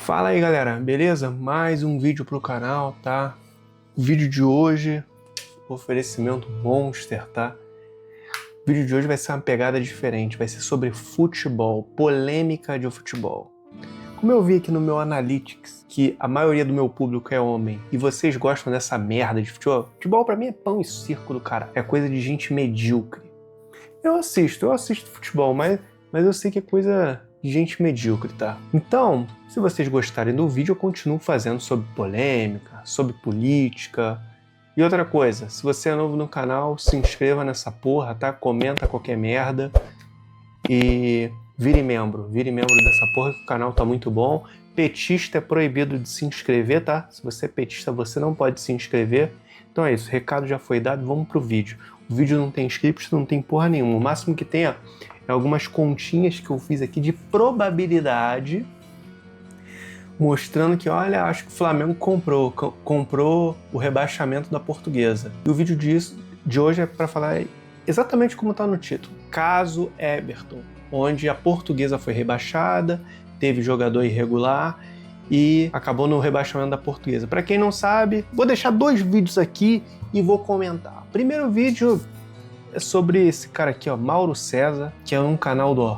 Fala aí galera, beleza? Mais um vídeo pro canal, tá? O vídeo de hoje, oferecimento Monster, tá? O vídeo de hoje vai ser uma pegada diferente, vai ser sobre futebol, polêmica de futebol. Como eu vi aqui no meu Analytics que a maioria do meu público é homem e vocês gostam dessa merda de futebol, futebol pra mim é pão e circo do cara, é coisa de gente medíocre. Eu assisto futebol, mas eu sei que é coisa de gente medíocre, tá? Então, se vocês gostarem do vídeo, eu continuo fazendo sobre polêmica, sobre política. E outra coisa, se você é novo no canal, se inscreva nessa porra, tá? Comenta qualquer merda e vire membro dessa porra que o canal tá muito bom. Petista é proibido de se inscrever, tá? Se você é petista, você não pode se inscrever. Então é isso, o recado já foi dado, vamos pro vídeo. O vídeo não tem script, não tem porra nenhuma. O máximo que tem é algumas continhas que eu fiz aqui de probabilidade, mostrando que, olha, acho que o Flamengo comprou o rebaixamento da Portuguesa. E o vídeo de hoje é para falar exatamente como está no título. Caso Everton, onde a Portuguesa foi rebaixada, teve jogador irregular e acabou no rebaixamento da Portuguesa. Para quem não sabe, vou deixar dois vídeos aqui e vou comentar. Primeiro vídeo é sobre esse cara aqui, ó, Mauro César, que é um canal do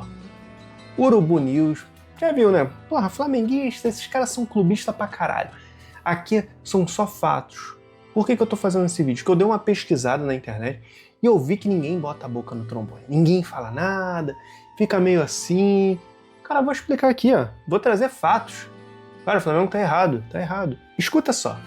Urubu News. Já viu, né? Porra, flamenguista, esses caras são clubistas pra caralho. Aqui são só fatos. Por que eu tô fazendo esse vídeo? Porque eu dei uma pesquisada na internet e eu vi que ninguém bota a boca no trombone. Ninguém fala nada, fica meio assim. Cara, eu vou explicar aqui, ó. Vou trazer fatos. Cara, o Flamengo tá errado, tá errado. Escuta só.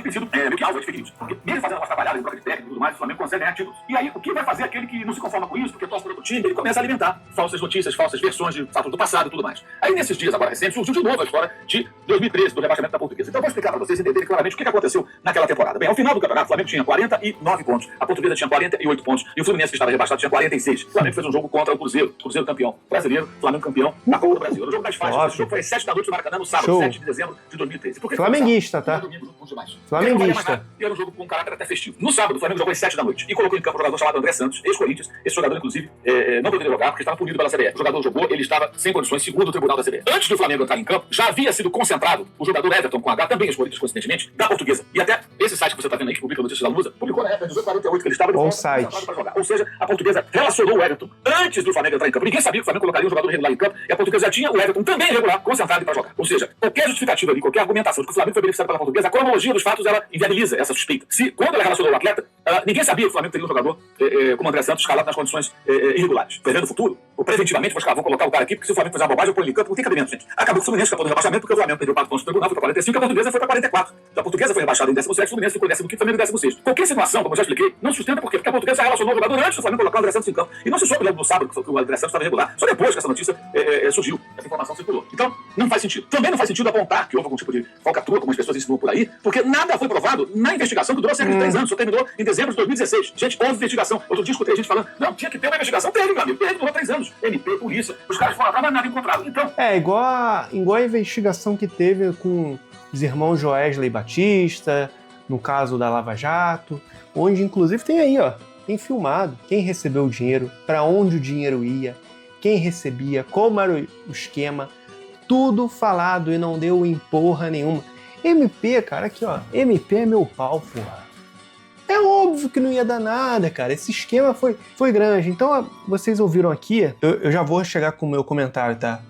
Tem sido meio que alvo de fake news. Porque mesmo fazendo uma trabalhada em troca de técnico e tudo mais, o Flamengo consegue ganhar títulos. E aí, o que vai fazer aquele que não se conforma com isso, porque torce para outro time, ele começa a alimentar falsas notícias, falsas versões de fatos do passado e tudo mais. Aí, nesses dias agora recentes, surgiu de novo a história de 2013, do rebaixamento da Portuguesa. Então, eu vou explicar para vocês entenderem claramente o que aconteceu naquela temporada. Bem, ao final do campeonato, o Flamengo tinha 49 pontos, a Portuguesa tinha 48 pontos e o Fluminense, que estava rebaixado, tinha 46. O Flamengo fez um jogo contra o Cruzeiro campeão brasileiro, Flamengo campeão na Copa do Brasil. Era o jogo das faixas. Esse jogo foi às 7 da noite do Maracanã, no sábado, 7 de dezembro de 2013. Flamenguista, tá? Flamenguista. E era um jogo com um caráter até festivo. No sábado, o Flamengo jogou às 7 da noite e colocou em campo um jogador chamado André Santos, ex-Corinthians. Esse jogador, inclusive, não poderia jogar porque estava punido pela CBF. O jogador jogou, ele estava sem condições, segundo o tribunal da CBF. Antes do Flamengo entrar em campo, já havia sido concentrado o jogador Everton com H, também ex-Corinthians, coincidentemente, da Portuguesa. E até esse site que você está vendo aí, que publica notícias da Lusa, publicou na época de 1848 que ele estava concentrado para jogar. Ou seja, a Portuguesa relacionou o Everton antes do Flamengo entrar em campo. Ninguém sabia que o Flamengo colocaria um jogador regular em campo e a Portuguesa já tinha o Everton também irregular, concentrado para jogar. Ou seja, qualquer justificativa ali, qualquer argumentação de que o Flamengo foi beneficiado pela Portuguesa, a cronologia dos fatos, ela inviabiliza essa suspeita. Quando ela relacionou o atleta, ninguém sabia que o Flamengo teria um jogador como André Santos escalado nas condições irregulares. Prevendo o futuro, ou preventivamente, vou colocar o cara aqui, porque se o Flamengo fizer uma bobagem, eu ponho ele em campo, não tem cabimento, gente. Acabou que o Fluminense escapou do rebaixamento, porque o Flamengo perdeu 4 pontos no tribunal, foi para 45, e a Portuguesa foi para 44. A Portuguesa foi rebaixada em 17º, o Fluminense ficou em 15º, o Flamengo em 16º. Qualquer situação, como eu já expliquei, não sustenta porque a Portuguesa relacionou o jogador antes do Flamengo colocar o André Santos em campo. E não se soube logo no sábado que o André Santos estava irregular. Só depois que essa notícia surgiu, essa informação circulou. Então, não faz sentido. Também não faz sentido apontar que houve algum tipo de falcatrua, como as pessoas insinuam por aí, porque nada foi provado na investigação que durou cerca de 3 anos, só terminou em dezembro de 2016. Gente, houve investigação. Outro dia escutei gente falando, não, tinha que ter uma investigação. Teve, meu amigo. Teve, durou 3 anos. MP, polícia, os caras foram atrás, mas nada encontrado. Então... igual a investigação que teve com os irmãos Joesley Batista, no caso da Lava Jato, onde inclusive tem aí, ó, tem filmado quem recebeu o dinheiro, para onde o dinheiro ia, quem recebia, como era o esquema, tudo falado e não deu em porra nenhuma. MP, cara, aqui ó, MP é meu pau, porra. É óbvio que não ia dar nada, cara. Esse esquema foi grande. Então, vocês ouviram aqui, eu já vou chegar com o meu comentário, tá?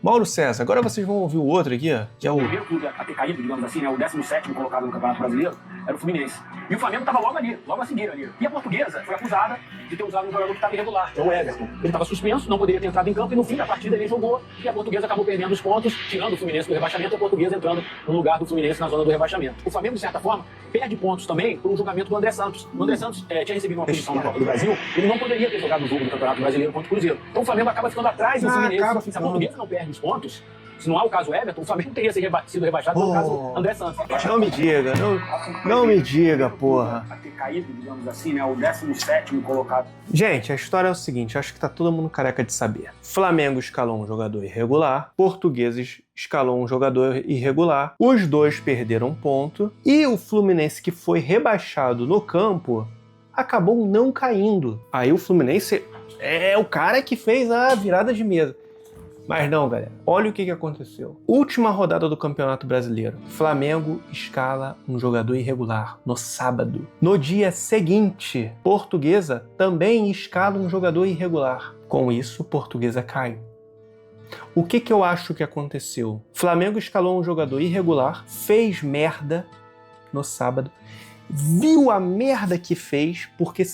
Mauro César, agora vocês vão ouvir o outro aqui, ó, que é o... primeiro clube a ter caído, digamos assim, né, o 17º colocado no Campeonato Brasileiro, era o Fluminense. E o Flamengo estava logo ali, logo a seguir ali. E a Portuguesa foi acusada de ter usado um jogador que estava irregular, que é o Everton. Ele estava suspenso, não poderia ter entrado em campo, e no fim da partida ele jogou, e a Portuguesa acabou perdendo os pontos, tirando o Fluminense do rebaixamento, e a Portuguesa entrando no lugar do Fluminense na zona do rebaixamento. O Flamengo, de certa forma, perde pontos também por um julgamento do André Santos. O André Santos tinha recebido uma punição na Copa do Brasil, ele não poderia ter jogado o jogo do Campeonato Brasileiro contra o Cruzeiro. Então o Flamengo acaba ficando atrás do Fluminense. Se a Portuguesa não perde os pontos, se não há o caso Everton, o Flamengo teria sido rebaixado pelo caso André Santos. Não me diga, não me diga, porra. A ter caído, digamos assim, né, o 17º colocado. Gente, a história é o seguinte, acho que tá todo mundo careca de saber. Flamengo escalou um jogador irregular, Portugueses escalou um jogador irregular, os dois perderam ponto, e o Fluminense, que foi rebaixado no campo, acabou não caindo. Aí o Fluminense é o cara que fez a virada de mesa. Mas não, galera. Olha o que aconteceu. Última rodada do Campeonato Brasileiro. Flamengo escala um jogador irregular no sábado. No dia seguinte, Portuguesa também escala um jogador irregular. Com isso, Portuguesa cai. O que eu acho que aconteceu? Flamengo escalou um jogador irregular, fez merda no sábado, viu a merda que fez, porque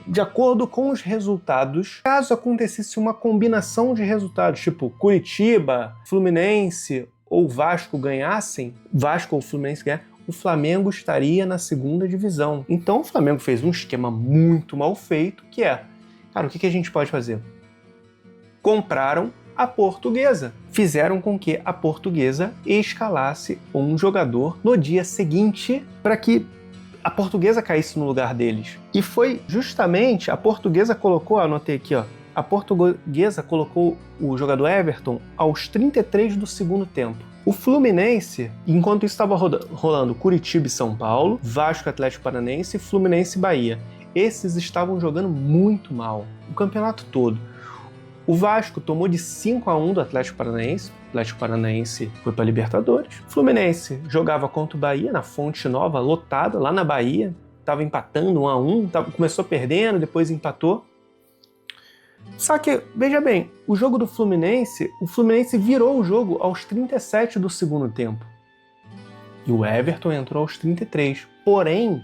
de acordo com os resultados, caso acontecesse uma combinação de resultados, tipo Curitiba, Fluminense ou Vasco ganhassem, Vasco ou Fluminense ganhassem, o Flamengo estaria na segunda divisão. Então o Flamengo fez um esquema muito mal feito, que é, cara, o que a gente pode fazer? Compraram a Portuguesa. Fizeram com que a Portuguesa escalasse um jogador no dia seguinte para que a Portuguesa caísse no lugar deles. E foi justamente a Portuguesa colocou, anotei aqui, ó, a Portuguesa colocou o jogador Everton aos 33 do segundo tempo. O Fluminense, enquanto isso estava rolando Curitiba e São Paulo, Vasco, Atlético Paranaense, Fluminense e Bahia. Esses estavam jogando muito mal, o campeonato todo. O Vasco tomou de 5-1 do Atlético Paranaense. O Atlético Paranaense foi para a Libertadores. O Fluminense jogava contra o Bahia na Fonte Nova, lotada, lá na Bahia. Estava empatando 1-1, começou perdendo, depois empatou. Só que, veja bem, o jogo do Fluminense, o Fluminense virou o jogo aos 37 do segundo tempo. E o Everton entrou aos 33. Porém,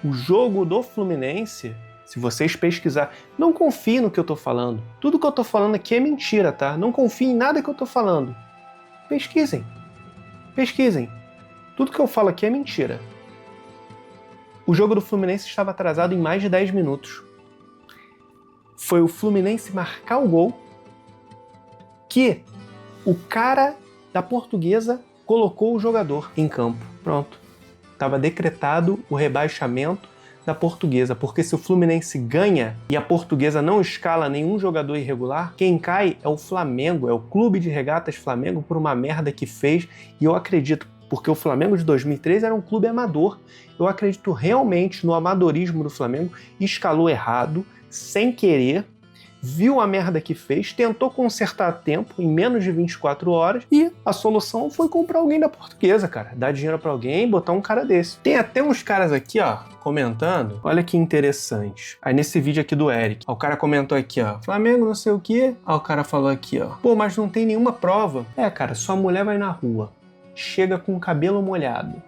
o jogo do Fluminense, se vocês pesquisarem, não confiem no que eu tô falando. Tudo que eu tô falando aqui é mentira, tá? Não confiem em nada que eu tô falando. Pesquisem. Pesquisem. Tudo que eu falo aqui é mentira. O jogo do Fluminense estava atrasado em mais de 10 minutos. Foi o Fluminense marcar o gol que o cara da Portuguesa colocou o jogador em campo. Pronto. Estava decretado o rebaixamento da Portuguesa, porque se o Fluminense ganha e a Portuguesa não escala nenhum jogador irregular, quem cai é o Flamengo, é o Clube de Regatas Flamengo por uma merda que fez, e eu acredito, porque o Flamengo de 2013 era um clube amador, eu acredito realmente no amadorismo do Flamengo, escalou errado, sem querer, viu a merda que fez, tentou consertar a tempo, em menos de 24 horas, e a solução foi comprar alguém da Portuguesa, cara. Dar dinheiro pra alguém e botar um cara desse. Tem até uns caras aqui, ó, comentando. Olha que interessante. Aí nesse vídeo aqui do Eric, o cara comentou aqui, ó, Flamengo não sei o quê. Aí o cara falou aqui, ó, pô, mas não tem nenhuma prova. É, cara, sua mulher vai na rua, chega com o cabelo molhado,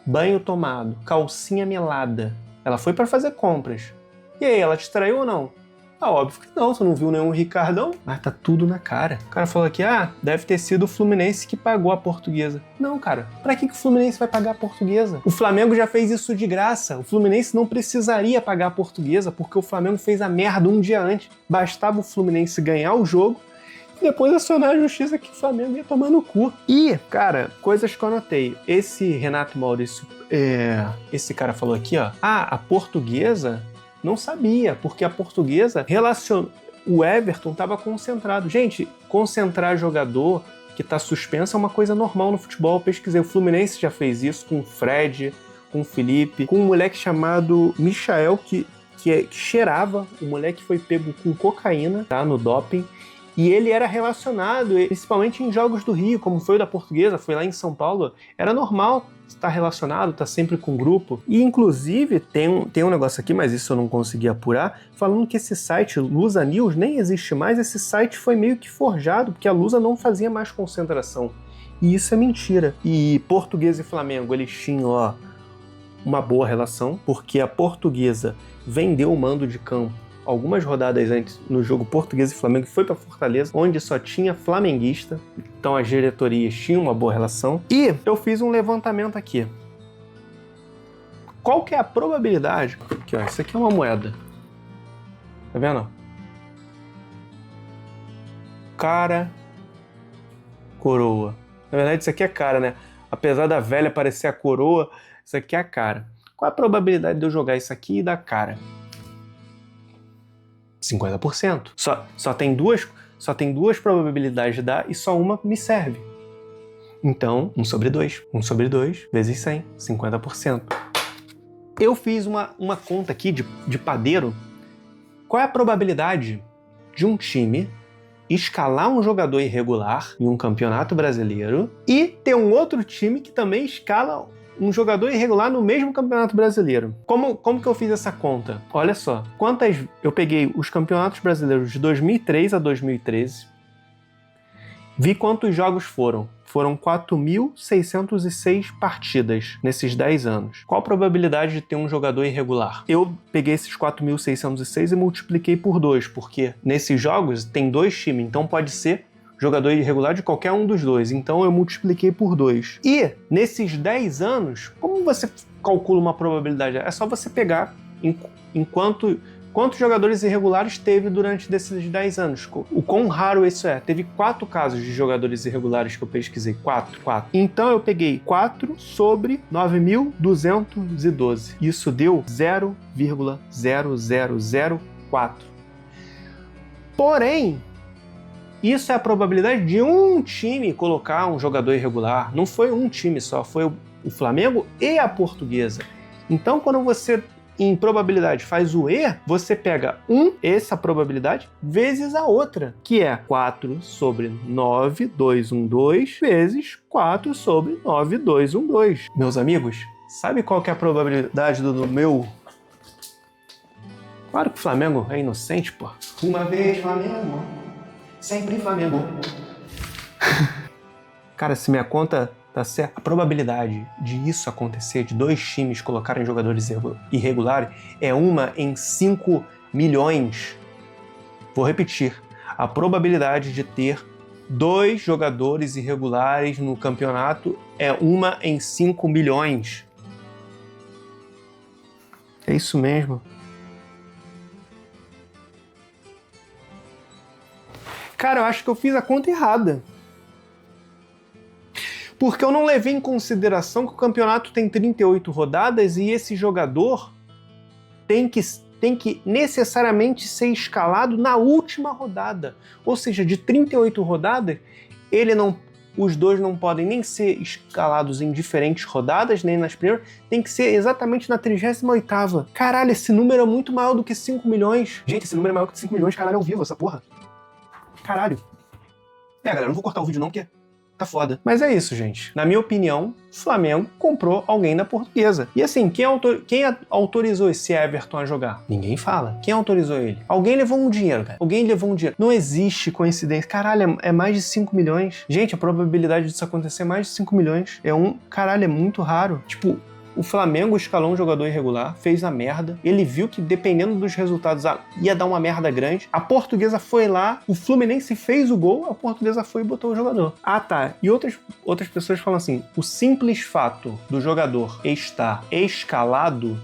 banho tomado, calcinha melada. Ela foi pra fazer compras. E aí, ela te traiu ou não? Ah, óbvio que não, você não viu nenhum Ricardão. Mas tá tudo na cara. O cara falou aqui, deve ter sido o Fluminense que pagou a Portuguesa. Não, cara, pra que o Fluminense vai pagar a Portuguesa? O Flamengo já fez isso de graça. O Fluminense não precisaria pagar a Portuguesa, porque o Flamengo fez a merda um dia antes. Bastava o Fluminense ganhar o jogo e depois acionar a justiça que o Flamengo ia tomar no cu. E, cara, coisas que eu anotei. Esse Renato Maurício, esse cara falou aqui, ó, a Portuguesa não sabia, porque a Portuguesa relacionou. O Everton estava concentrado. Gente, concentrar jogador que está suspenso é uma coisa normal no futebol. Eu pesquisei, o Fluminense já fez isso com o Fred, com o Felipe, com um moleque chamado Michael, que cheirava. O moleque foi pego com cocaína, tá, no doping. E ele era relacionado, principalmente em jogos do Rio, como foi o da Portuguesa, foi lá em São Paulo. Era normal estar relacionado, estar sempre com o grupo. E, inclusive, tem um negócio aqui, mas isso eu não consegui apurar, falando que esse site, Lusa News, nem existe mais. Esse site foi meio que forjado, porque a Lusa não fazia mais concentração. E isso é mentira. E Portuguesa e Flamengo, eles tinham, ó, uma boa relação, porque a Portuguesa vendeu o mando de campo algumas rodadas antes, no jogo Portuguesa e Flamengo, que foi para Fortaleza, onde só tinha flamenguista, então as diretorias tinham uma boa relação. E eu fiz um levantamento aqui. Qual que é a probabilidade? Aqui, ó, isso aqui é uma moeda. Tá vendo? Cara, coroa. Na verdade, isso aqui é cara, né? Apesar da velha parecer a coroa, isso aqui é a cara. Qual a probabilidade de eu jogar isso aqui e dar cara? 50%. Só tem duas probabilidades de dar e só uma me serve. Então, 1 sobre 2. 1 sobre 2 vezes 100, 50%. Eu fiz uma conta aqui de padeiro. Qual é a probabilidade de um time escalar um jogador irregular em um campeonato brasileiro e ter um outro time que também escala um jogador irregular no mesmo campeonato brasileiro. Como que eu fiz essa conta? Olha só, eu peguei os campeonatos brasileiros de 2003 a 2013, vi quantos jogos foram. Foram 4.606 partidas nesses 10 anos. Qual a probabilidade de ter um jogador irregular? Eu peguei esses 4.606 e multipliquei por 2, porque nesses jogos tem 2 times, então pode ser jogador irregular de qualquer um dos dois. Então eu multipliquei por 2. E nesses 10 anos, como você calcula uma probabilidade? É só você pegar quantos jogadores irregulares teve durante desses 10 anos. O quão raro isso é? Teve 4 casos de jogadores irregulares que eu pesquisei. 4. Então eu peguei 4 sobre 9.212. Isso deu 0,0004. Porém, isso é a probabilidade de um time colocar um jogador irregular. Não foi um time só, foi o Flamengo e a Portuguesa. Então, quando você, em probabilidade, faz o E, você pega essa probabilidade, vezes a outra, que é 4 sobre 9.212 vezes 4 sobre 9.212. Meus amigos, sabe qual que é a probabilidade do meu... Claro que o Flamengo é inocente, pô. Uma vez Flamengo, sempre Flamengo. Cara, se minha conta tá certa, a probabilidade de isso acontecer, de 2 times colocarem jogadores irregulares, é 1 em 5 milhões. Vou repetir. A probabilidade de ter 2 jogadores irregulares no campeonato é 1 em 5 milhões. É isso mesmo. Cara, eu acho que eu fiz a conta errada. Porque eu não levei em consideração que o campeonato tem 38 rodadas e esse jogador tem que necessariamente ser escalado na última rodada. Ou seja, de 38 rodadas, os dois não podem nem ser escalados em diferentes rodadas, nem nas primeiras, tem que ser exatamente na 38ª. Caralho, esse número é muito maior do que 5 milhões. Gente, esse número é maior que 5 milhões, caralho, ao vivo essa porra. Caralho. Galera, não vou cortar o vídeo não, porque tá foda. Mas é isso, gente. Na minha opinião, o Flamengo comprou alguém da Portuguesa. E assim, quem autorizou esse Everton a jogar? Ninguém fala. Quem autorizou ele? Alguém levou um dinheiro, cara. Alguém levou um dinheiro. Não existe coincidência. Caralho, é mais de 5 milhões. Gente, a probabilidade disso acontecer é mais de 5 milhões. Caralho, é muito raro. Tipo, o Flamengo escalou um jogador irregular, fez a merda. Ele viu que dependendo dos resultados ia dar uma merda grande. A Portuguesa foi lá, o Fluminense fez o gol, a Portuguesa foi e botou o jogador. Ah, tá. E outras pessoas falam assim, o simples fato do jogador estar escalado,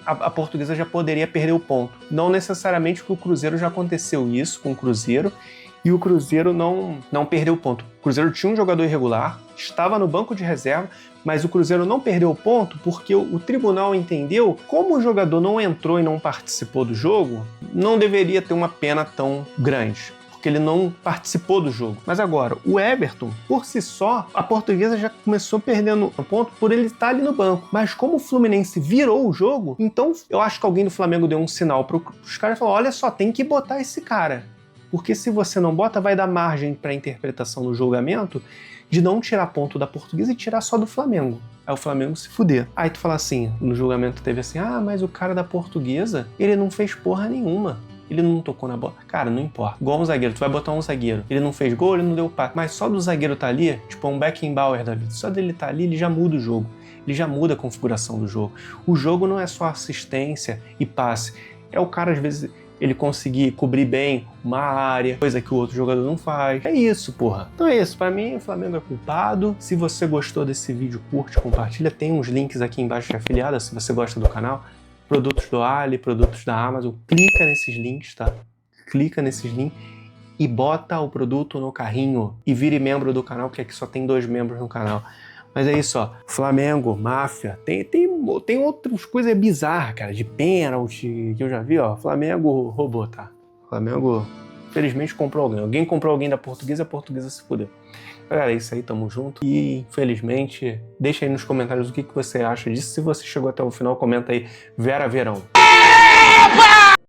a Portuguesa já poderia perder o ponto. Não necessariamente que o Cruzeiro já aconteceu isso com o Cruzeiro, e o Cruzeiro não perdeu o ponto. O Cruzeiro tinha um jogador irregular, estava no banco de reserva, mas o Cruzeiro não perdeu o ponto porque o tribunal entendeu, como o jogador não entrou e não participou do jogo, não deveria ter uma pena tão grande, porque ele não participou do jogo. Mas agora, o Everton, por si só, a Portuguesa já começou perdendo o ponto por ele estar ali no banco. Mas como o Fluminense virou o jogo, então eu acho que alguém do Flamengo deu um sinal para os caras e falou, olha só, tem que botar esse cara. Porque se você não bota, vai dar margem para a interpretação do julgamento de não tirar ponto da Portuguesa e tirar só do Flamengo. Aí o Flamengo se fuder. Aí tu fala assim, no julgamento teve assim, mas o cara da Portuguesa, ele não fez porra nenhuma. Ele não tocou na bola. Cara, não importa. Igual um zagueiro, tu vai botar um zagueiro. Ele não fez gol, ele não deu passe. Mas só do zagueiro tá ali, tipo um Beckenbauer da vida. Só dele tá ali, ele já muda o jogo. Ele já muda a configuração do jogo. O jogo não é só assistência e passe. É o cara, às vezes, ele conseguir cobrir bem uma área, coisa que o outro jogador não faz. É isso, porra. Então é isso. Pra mim, o Flamengo é culpado. Se você gostou desse vídeo, curte, compartilha. Tem uns links aqui embaixo de afiliada, se você gosta do canal. Produtos do Ali, produtos da Amazon. Clica nesses links, tá? Clica nesses links e bota o produto no carrinho. E vire membro do canal, porque aqui só tem 2 membros no canal. Mas é isso, ó. Flamengo, máfia. Tem outras coisas bizarras, cara, de pênalti, que eu já vi, ó. Flamengo roubou, tá? Flamengo, infelizmente, comprou alguém. Alguém comprou alguém da Portuguesa, a Portuguesa se fudeu. Galera, é isso aí, tamo junto. E, infelizmente, deixa aí nos comentários o que você acha disso. Se você chegou até o final, comenta aí, Vera Verão.